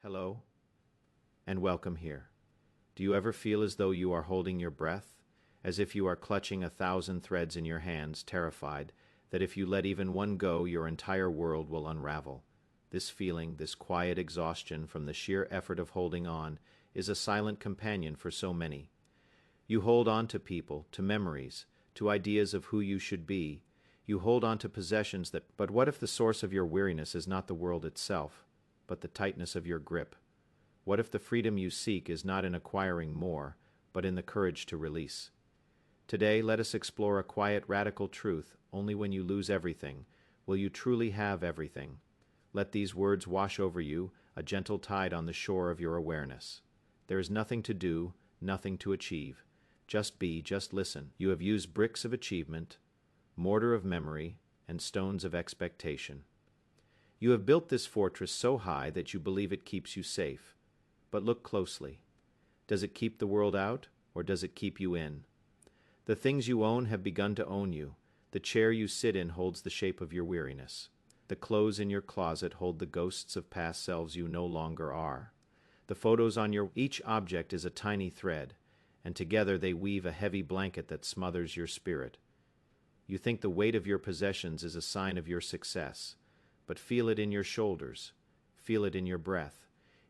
Hello, and welcome here. Do you ever feel as though you are holding your breath, as if you are clutching 1,000 threads in your hands, terrified that if you let even one go, your entire world will unravel? This feeling, this quiet exhaustion from the sheer effort of holding on, is a silent companion for so many. You hold on to people, to memories, to ideas of who you should be. You hold on to possessions but what if the source of your weariness is not the world itself, but the tightness of your grip? What if the freedom you seek is not in acquiring more, but in the courage to release? Today, let us explore a quiet, radical truth: only when you lose everything will you truly have everything. Let these words wash over you, a gentle tide on the shore of your awareness. There is nothing to do, nothing to achieve. Just be, just listen. You have used bricks of achievement, mortar of memory, and stones of expectation. You have built this fortress so high that you believe it keeps you safe. But look closely. Does it keep the world out, or does it keep you in? The things you own have begun to own you. The chair you sit in holds the shape of your weariness. The clothes in your closet hold the ghosts of past selves you no longer are. The photos on each object is a tiny thread, and together they weave a heavy blanket that smothers your spirit. You think the weight of your possessions is a sign of your success, but feel it in your shoulders, feel it in your breath.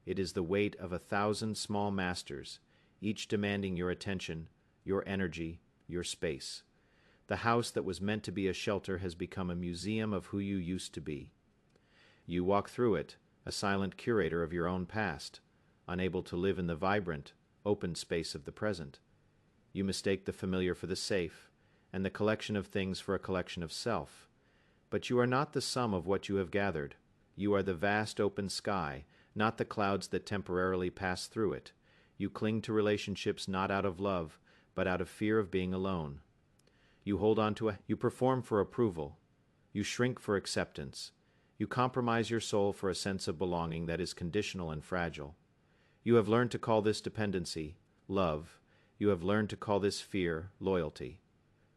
It is the weight of 1,000 small masters, each demanding your attention, your energy, your space. The house that was meant to be a shelter has become a museum of who you used to be. You walk through it, a silent curator of your own past, unable to live in the vibrant, open space of the present. You mistake the familiar for the safe, and the collection of things for a collection of self. But you are not the sum of what you have gathered. You are the vast open sky, not the clouds that temporarily pass through it. You cling to relationships not out of love, but out of fear of being alone. You hold on to you perform for approval. You shrink for acceptance. You compromise your soul for a sense of belonging that is conditional and fragile. You have learned to call this dependency love. You have learned to call this fear loyalty.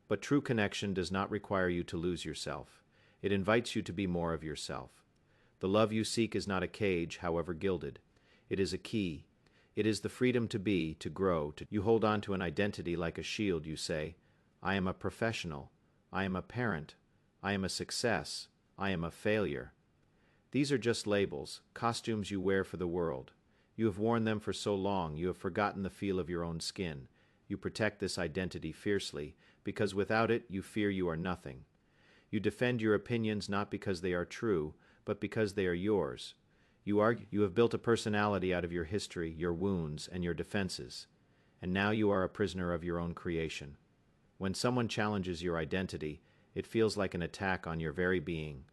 But true connection does not require you to lose yourself. It invites you to be more of yourself. The love you seek is not a cage, however gilded. It is a key. It is the freedom to be, to grow. You hold on to an identity like a shield. You say, I am a professional. I am a parent. I am a success. I am a failure. These are just labels, costumes you wear for the world. You have worn them for so long, you have forgotten the feel of your own skin. You protect this identity fiercely, because without it, you fear you are nothing. You defend your opinions not because they are true, but because they are yours. You have built a personality out of your history, your wounds, and your defenses, and now you are a prisoner of your own creation. When someone challenges your identity, it feels like an attack on your very being.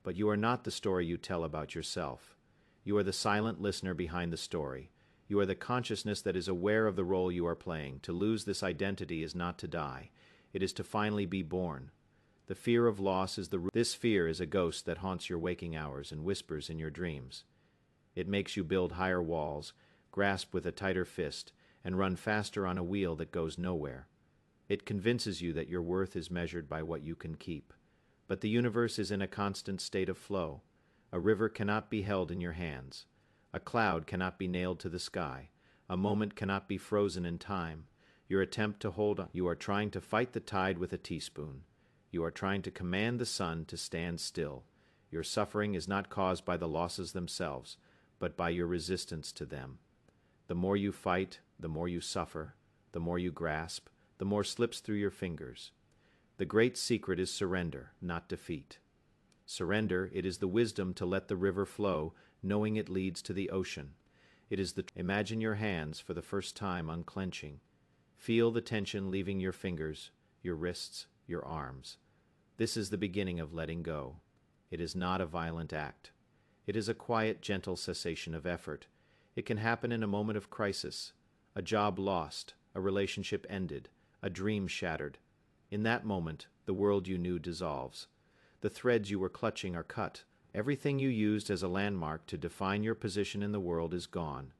But you are not the story you tell about yourself. You are the silent listener behind the story. You are the consciousness that is aware of the role you are playing. To lose this identity is not to die. It is to finally be born. The fear of loss is this fear is a ghost that haunts your waking hours and whispers in your dreams. It makes you build higher walls, grasp with a tighter fist, and run faster on a wheel that goes nowhere. It convinces you that your worth is measured by what you can keep. But the universe is in a constant state of flow. A river cannot be held in your hands. A cloud cannot be nailed to the sky. A moment cannot be frozen in time. Your attempt to hold on, you are trying to fight the tide with a teaspoon. You are trying to command the sun to stand still. Your suffering is not caused by the losses themselves, but by your resistance to them. The more you fight, the more you suffer, the more you grasp, the more slips through your fingers. The great secret is surrender, not defeat. Surrender, it is the wisdom to let the river flow, knowing it leads to the ocean. Imagine your hands for the first time unclenching. Feel the tension leaving your fingers, your wrists, your arms. This is the beginning of letting go. It is not a violent act. It is a quiet, gentle cessation of effort. It can happen in a moment of crisis, a job lost, a relationship ended, a dream shattered. In that moment, the world you knew dissolves. The threads you were clutching are cut. Everything you used as a landmark to define your position in the world is gone.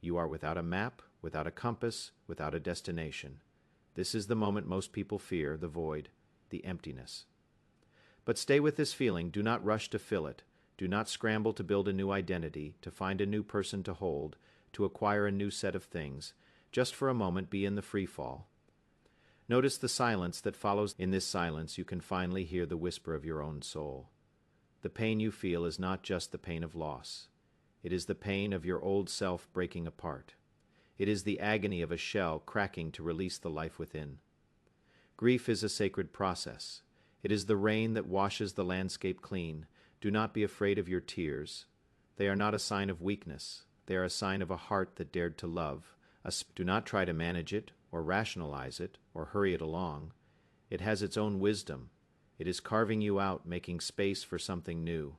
You are without a map, without a compass, without a destination. This is the moment most people fear, the void, the emptiness. But stay with this feeling, do not rush to fill it. Do not scramble to build a new identity, to find a new person to hold, to acquire a new set of things. Just for a moment be in the free fall. Notice the silence that follows. In this silence you can finally hear the whisper of your own soul. The pain you feel is not just the pain of loss. It is the pain of your old self breaking apart. It is the agony of a shell cracking to release the life within. Grief is a sacred process. It is the rain that washes the landscape clean. Do not be afraid of your tears. They are not a sign of weakness. They are a sign of a heart that dared to love. Do not try to manage it, or rationalize it, or hurry it along. It has its own wisdom. It is carving you out, making space for something new.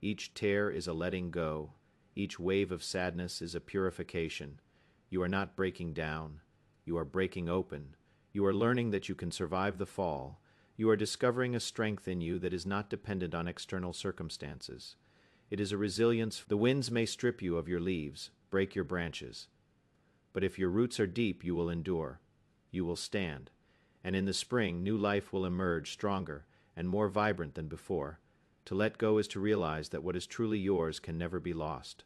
Each tear is a letting go. Each wave of sadness is a purification. You are not breaking down. You are breaking open. You are learning that you can survive the fall. You are discovering a strength in you that is not dependent on external circumstances. It is a resilience. The winds may strip you of your leaves, break your branches. But if your roots are deep, you will endure. You will stand. And in the spring, new life will emerge stronger and more vibrant than before. To let go is to realize that what is truly yours can never be lost.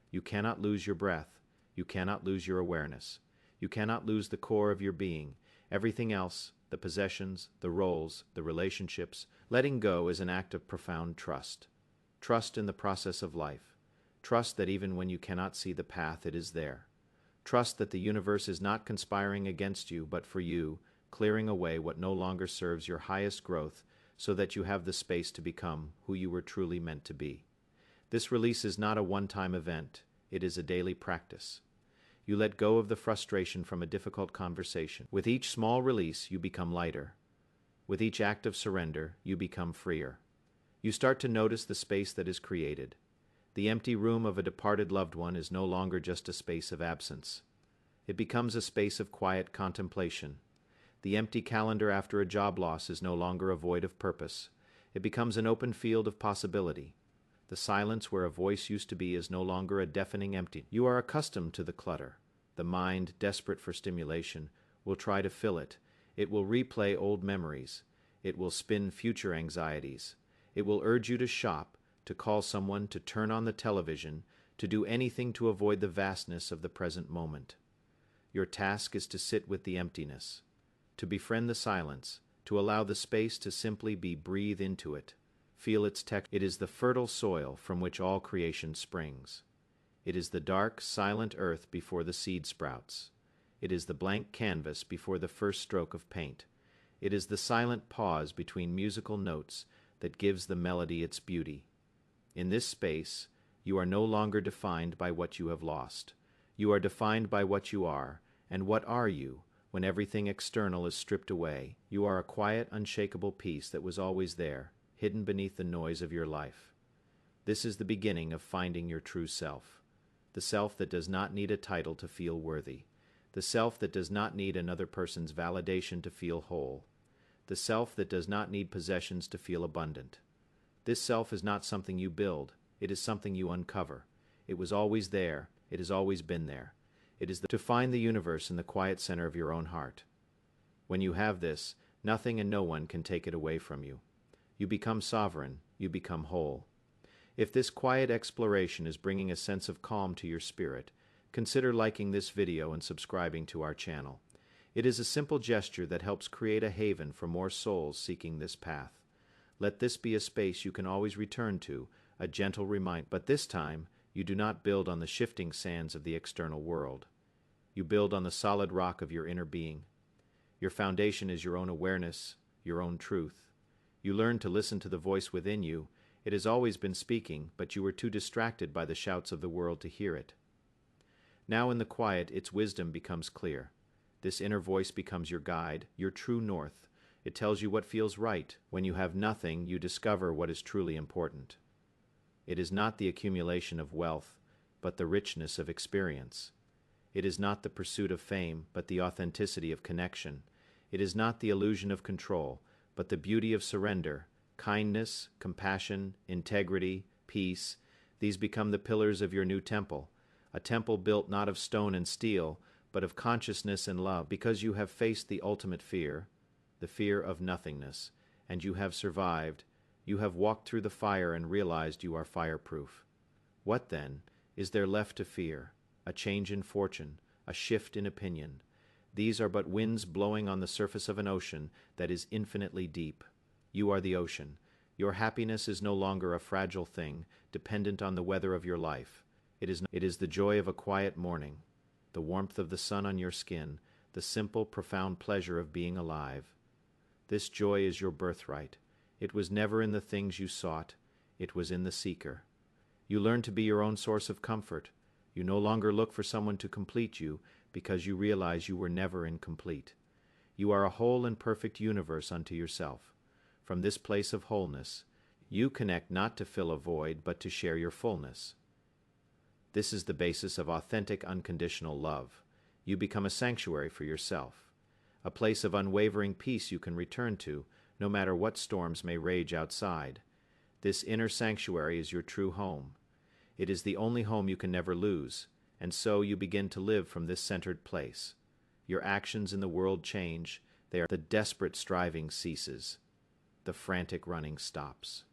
You cannot lose your breath. You cannot lose your awareness. You cannot lose the core of your being. Everything else, the possessions, the roles, the relationships, letting go is an act of profound trust. Trust in the process of life. Trust that even when you cannot see the path, it is there. Trust that the universe is not conspiring against you, but for you, clearing away what no longer serves your highest growth so that you have the space to become who you were truly meant to be. This release is not a one-time event. It is a daily practice. You let go of the frustration from a difficult conversation. With each small release, you become lighter. With each act of surrender, you become freer. You start to notice the space that is created. The empty room of a departed loved one is no longer just a space of absence. It becomes a space of quiet contemplation. The empty calendar after a job loss is no longer a void of purpose. It becomes an open field of possibility. The silence where a voice used to be is no longer a deafening empty. You are accustomed to the clutter. The mind, desperate for stimulation, will try to fill it. It will replay old memories. It will spin future anxieties. It will urge you to shop, to call someone, to turn on the television, to do anything to avoid the vastness of the present moment. Your task is to sit with the emptiness, to befriend the silence, to allow the space to simply be. Breathe into it. Feel its texture. It is the fertile soil from which all creation springs. It is the dark, silent earth before the seed sprouts. It is the blank canvas before the first stroke of paint. It is the silent pause between musical notes that gives the melody its beauty. In this space, you are no longer defined by what you have lost. You are defined by what you are, and what are you when everything external is stripped away? You are a quiet, unshakable peace that was always there, hidden beneath the noise of your life. This is the beginning of finding your true self. The self that does not need a title to feel worthy. The self that does not need another person's validation to feel whole. The self that does not need possessions to feel abundant. This self is not something you build. It is something you uncover. It was always there. It has always been there. It is to find the universe in the quiet center of your own heart. When you have this, nothing and no one can take it away from you. You become sovereign. You become whole. If this quiet exploration is bringing a sense of calm to your spirit, consider liking this video and subscribing to our channel. It is a simple gesture that helps create a haven for more souls seeking this path. Let this be a space you can always return to, a gentle reminder. But this time, you do not build on the shifting sands of the external world. You build on the solid rock of your inner being. Your foundation is your own awareness, your own truth. You learn to listen to the voice within you. It has always been speaking, but you were too distracted by the shouts of the world to hear it. Now in the quiet, its wisdom becomes clear. This inner voice becomes your guide, your true north. It tells you what feels right. When you have nothing, you discover what is truly important. It is not the accumulation of wealth, but the richness of experience. It is not the pursuit of fame, but the authenticity of connection. It is not the illusion of control, but the beauty of surrender. Kindness, compassion, integrity, peace, these become the pillars of your new temple, a temple built not of stone and steel, but of consciousness and love, because you have faced the ultimate fear, the fear of nothingness, and you have survived. You have walked through the fire and realized you are fireproof. What, then, is there left to fear? A change in fortune, a shift in opinion. These are but winds blowing on the surface of an ocean that is infinitely deep. You are the ocean. Your happiness is no longer a fragile thing, dependent on the weather of your life. It is the joy of a quiet morning, the warmth of the sun on your skin, the simple, profound pleasure of being alive. This joy is your birthright. It was never in the things you sought. It was in the seeker. You learn to be your own source of comfort. You no longer look for someone to complete you because you realize you were never incomplete. You are a whole and perfect universe unto yourself. From this place of wholeness, you connect not to fill a void, but to share your fullness. This is the basis of authentic, unconditional love. You become a sanctuary for yourself, a place of unwavering peace you can return to, no matter what storms may rage outside. This inner sanctuary is your true home. It is the only home you can never lose, and so you begin to live from this centered place. Your actions in the world change. The desperate striving ceases. The frantic running stops.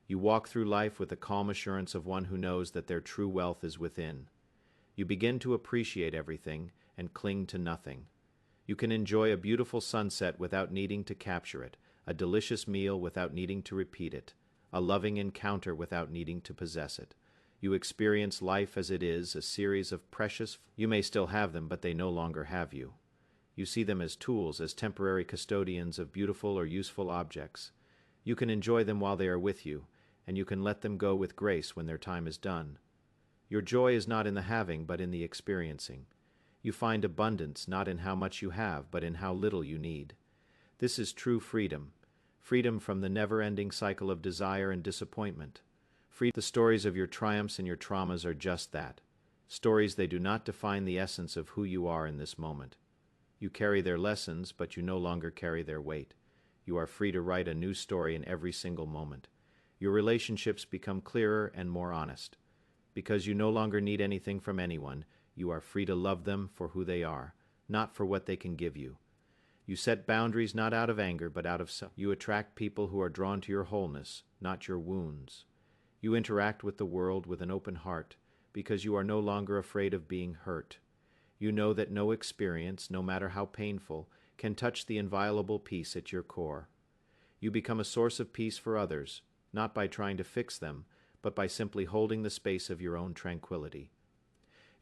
You walk through life with the calm assurance of one who knows that their true wealth is within. You begin to appreciate everything and cling to nothing. You can enjoy a beautiful sunset without needing to capture it, a delicious meal without needing to repeat it, a loving encounter without needing to possess it. You experience life as it is, a series of precious. You may still have them, but they no longer have you. You see them as tools, as temporary custodians of beautiful or useful objects. You can enjoy them while they are with you, and you can let them go with grace when their time is done. Your joy is not in the having, but in the experiencing. You find abundance not in how much you have, but in how little you need. This is true freedom, freedom from the never-ending cycle of desire and disappointment. The stories of your triumphs and your traumas are just that. Stories. They do not define the essence of who you are in this moment. You carry their lessons, but you no longer carry their weight. You are free to write a new story in every single moment. Your relationships become clearer and more honest. Because you no longer need anything from anyone, you are free to love them for who they are, not for what they can give you. You set boundaries not out of anger, but out of self. You attract people who are drawn to your wholeness, not your wounds. You interact with the world with an open heart, because you are no longer afraid of being hurt. You know that no experience, no matter how painful, can touch the inviolable peace at your core. You become a source of peace for others, not by trying to fix them, but by simply holding the space of your own tranquility.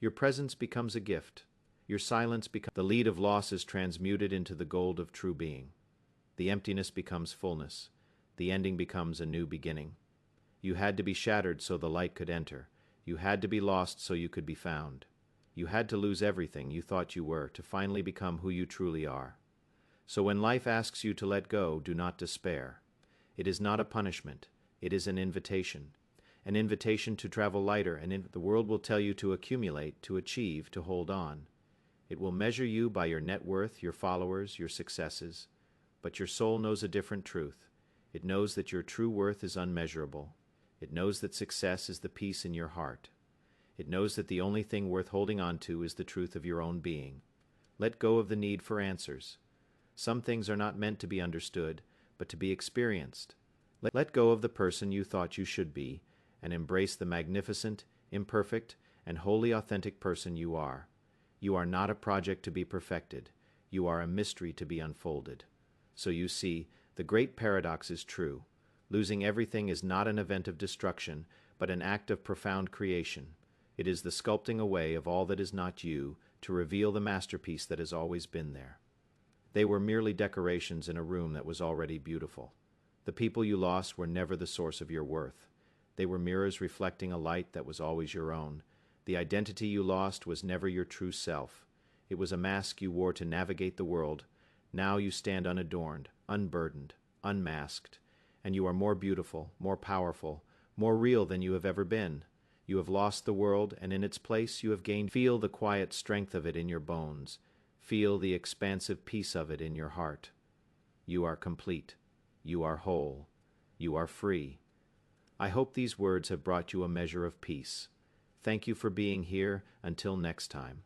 Your presence becomes a gift. Your silence becomes the lead of loss is transmuted into the gold of true being. The emptiness becomes fullness. The ending becomes a new beginning. You had to be shattered so the light could enter. You had to be lost so you could be found. You had to lose everything you thought you were to finally become who you truly are. So when life asks you to let go, do not despair. It is not a punishment. It is an invitation to travel lighter, and the world will tell you to accumulate, to achieve, to hold on. It will measure you by your net worth, your followers, your successes. But your soul knows a different truth. It knows that your true worth is unmeasurable. It knows that success is the peace in your heart. It knows that the only thing worth holding on to is the truth of your own being. Let go of the need for answers. Some things are not meant to be understood, but to be experienced. Let go of the person you thought you should be, and embrace the magnificent, imperfect, and wholly authentic person you are. You are not a project to be perfected. You are a mystery to be unfolded. So you see, the great paradox is true. Losing everything is not an event of destruction, but an act of profound creation. It is the sculpting away of all that is not you to reveal the masterpiece that has always been there. They were merely decorations in a room that was already beautiful. The people you lost were never the source of your worth. They were mirrors reflecting a light that was always your own. The identity you lost was never your true self. It was a mask you wore to navigate the world. Now you stand unadorned, unburdened, unmasked, and you are more beautiful, more powerful, more real than you have ever been. You have lost the world, and in its place you have gained. Feel the quiet strength of it in your bones. Feel the expansive peace of it in your heart. You are complete. You are whole. You are free. I hope these words have brought you a measure of peace. Thank you for being here. Until next time.